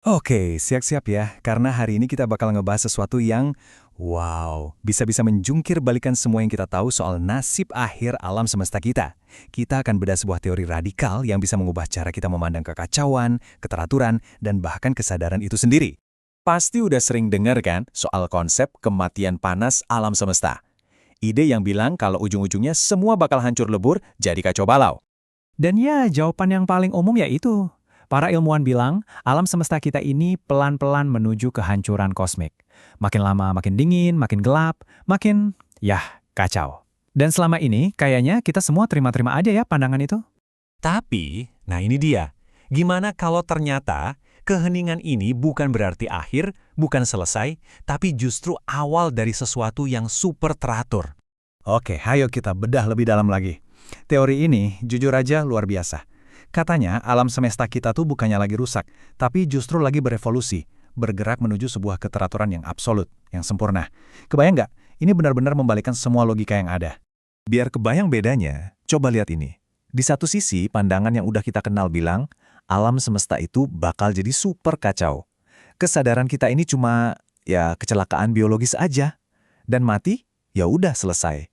Oke, siap-siap ya, karena hari ini kita bakal ngebahas sesuatu yang, wow, bisa-bisa menjungkir balikan semua yang kita tahu soal nasib akhir alam semesta kita. Kita akan bedah sebuah teori radikal yang bisa mengubah cara kita memandang kekacauan, keteraturan, dan bahkan kesadaran itu sendiri. Pasti udah sering dengar kan soal konsep kematian panas alam semesta. Ide yang bilang kalau ujung-ujungnya semua bakal hancur lebur jadi kacau balau. Dan ya, jawaban yang paling umum yaitu, para ilmuwan bilang, alam semesta kita ini pelan-pelan menuju kehancuran kosmik. Makin lama makin dingin, makin gelap, makin, yah, kacau. Dan selama ini, kayaknya kita semua terima-terima aja ya pandangan itu. Tapi, nah ini dia. Gimana kalau ternyata keheningan ini bukan berarti akhir, bukan selesai, tapi justru awal dari sesuatu yang super teratur? Oke, ayo kita bedah lebih dalam lagi. Teori ini jujur aja luar biasa. Katanya alam semesta kita tuh bukannya lagi rusak, tapi justru lagi berevolusi, bergerak menuju sebuah keteraturan yang absolut, yang sempurna. Kebayang nggak? Ini benar-benar membalikkan semua logika yang ada. Biar kebayang bedanya, coba lihat ini. Di satu sisi, pandangan yang udah kita kenal bilang, alam semesta itu bakal jadi super kacau. Kesadaran kita ini cuma, ya, kecelakaan biologis aja. Dan mati, ya udah selesai.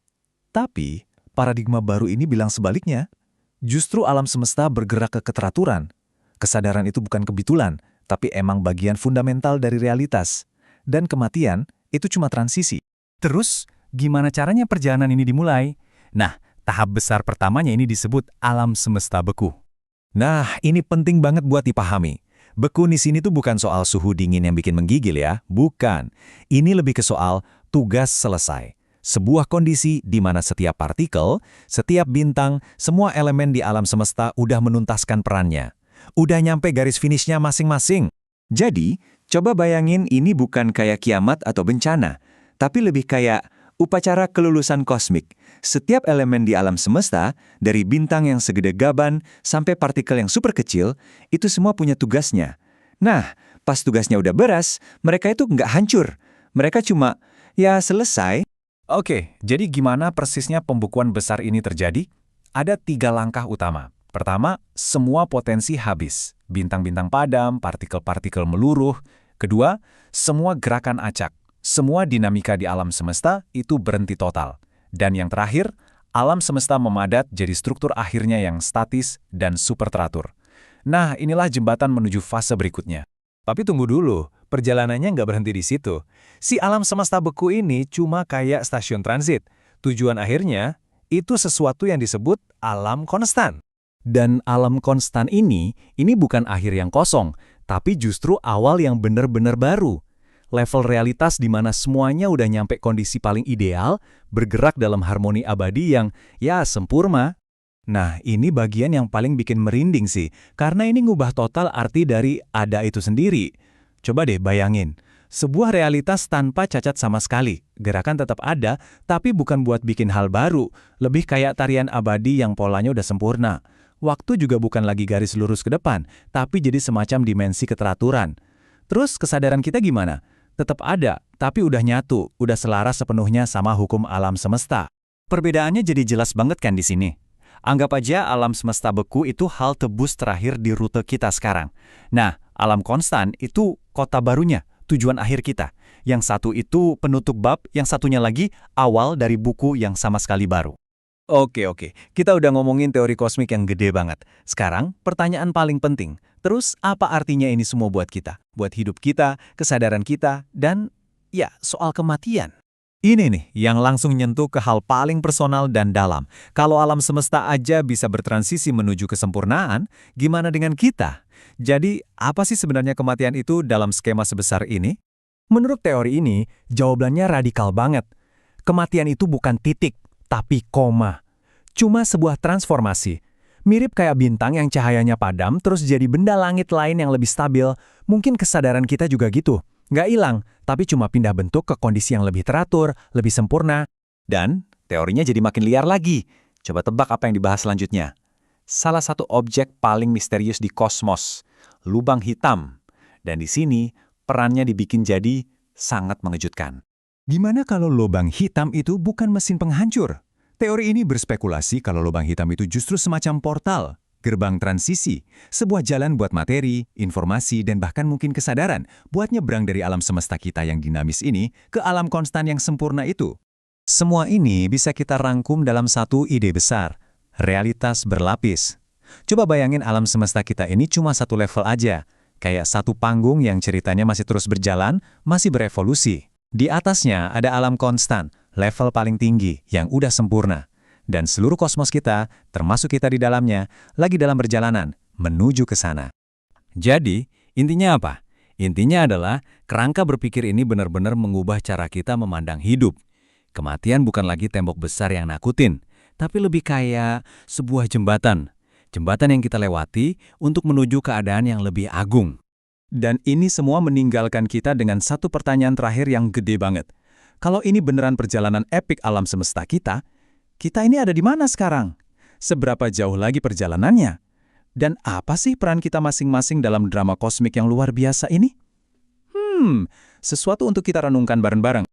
Tapi, paradigma baru ini bilang sebaliknya. Justru alam semesta bergerak ke keteraturan. Kesadaran itu bukan kebetulan, tapi emang bagian fundamental dari realitas. Dan kematian itu cuma transisi. Terus, gimana caranya perjalanan ini dimulai? Nah, tahap besar pertamanya ini disebut alam semesta beku. Nah, ini penting banget buat dipahami. Beku di sini tuh bukan soal suhu dingin yang bikin menggigil ya, bukan. Ini lebih ke soal tugas selesai. Sebuah kondisi di mana setiap partikel, setiap bintang, semua elemen di alam semesta udah menuntaskan perannya. Udah nyampe garis finishnya masing-masing. Jadi, coba bayangin ini bukan kayak kiamat atau bencana, tapi lebih kayak upacara kelulusan kosmik. Setiap elemen di alam semesta, dari bintang yang segede gaban sampai partikel yang super kecil, itu semua punya tugasnya. Nah, pas tugasnya udah beres, mereka itu nggak hancur. Mereka cuma, ya selesai. Oke, jadi gimana persisnya pembukuan besar ini terjadi? Ada 3 langkah utama. Pertama, semua potensi habis. Bintang-bintang padam, partikel-partikel meluruh. Kedua, semua gerakan acak. Semua dinamika di alam semesta itu berhenti total. Dan yang terakhir, alam semesta memadat jadi struktur akhirnya yang statis dan super teratur. Nah, inilah jembatan menuju fase berikutnya. Tapi tunggu dulu, perjalanannya nggak berhenti di situ. Si alam semesta beku ini cuma kayak stasiun transit. Tujuan akhirnya, itu sesuatu yang disebut alam konstan. Dan alam konstan ini bukan akhir yang kosong, tapi justru awal yang benar-benar baru. Level realitas di mana semuanya udah nyampe kondisi paling ideal, bergerak dalam harmoni abadi yang, ya, sempurna. Nah, ini bagian yang paling bikin merinding sih, karena ini ngubah total arti dari ada itu sendiri. Coba deh bayangin, sebuah realitas tanpa cacat sama sekali. Gerakan tetap ada, tapi bukan buat bikin hal baru, lebih kayak tarian abadi yang polanya udah sempurna. Waktu juga bukan lagi garis lurus ke depan, tapi jadi semacam dimensi keteraturan. Terus kesadaran kita gimana? Tetap ada, tapi udah nyatu, udah selaras sepenuhnya sama hukum alam semesta. Perbedaannya jadi jelas banget kan di sini. Anggap aja alam semesta beku itu halte bus terakhir di rute kita sekarang. Nah, alam konstan itu kota barunya, tujuan akhir kita. Yang satu itu penutup bab, yang satunya lagi awal dari buku yang sama sekali baru. Oke. Kita udah ngomongin teori kosmik yang gede banget. Sekarang, pertanyaan paling penting. Terus, apa artinya ini semua buat kita? Buat hidup kita, kesadaran kita, dan, ya, soal kematian. Ini nih, yang langsung nyentuh ke hal paling personal dan dalam. Kalau alam semesta aja bisa bertransisi menuju kesempurnaan, gimana dengan kita? Jadi, apa sih sebenarnya kematian itu dalam skema sebesar ini? Menurut teori ini, jawabannya radikal banget. Kematian itu bukan titik, tapi koma. Cuma sebuah transformasi. Mirip kayak bintang yang cahayanya padam terus jadi benda langit lain yang lebih stabil. Mungkin kesadaran kita juga gitu. Nggak hilang, tapi cuma pindah bentuk ke kondisi yang lebih teratur, lebih sempurna. Dan teorinya jadi makin liar lagi. Coba tebak apa yang dibahas selanjutnya. Salah satu objek paling misterius di kosmos, lubang hitam. Dan di sini, perannya dibikin jadi sangat mengejutkan. Gimana kalau lubang hitam itu bukan mesin penghancur? Teori ini berspekulasi kalau lubang hitam itu justru semacam portal. Gerbang transisi, sebuah jalan buat materi, informasi, dan bahkan mungkin kesadaran buat nyebrang dari alam semesta kita yang dinamis ini ke alam konstan yang sempurna itu. Semua ini bisa kita rangkum dalam satu ide besar, realitas berlapis. Coba bayangin alam semesta kita ini cuma satu level aja, kayak satu panggung yang ceritanya masih terus berjalan, masih berevolusi. Di atasnya ada alam konstan, level paling tinggi, yang udah sempurna. Dan seluruh kosmos kita, termasuk kita di dalamnya, lagi dalam perjalanan menuju ke sana. Jadi, intinya apa? Intinya adalah kerangka berpikir ini benar-benar mengubah cara kita memandang hidup. Kematian bukan lagi tembok besar yang nakutin, tapi lebih kayak sebuah jembatan. Jembatan yang kita lewati untuk menuju keadaan yang lebih agung. Dan ini semua meninggalkan kita dengan satu pertanyaan terakhir yang gede banget. Kalau ini beneran perjalanan epik alam semesta kita ini ada di mana sekarang? Seberapa jauh lagi perjalanannya? Dan apa sih peran kita masing-masing dalam drama kosmik yang luar biasa ini? Sesuatu untuk kita renungkan bareng-bareng.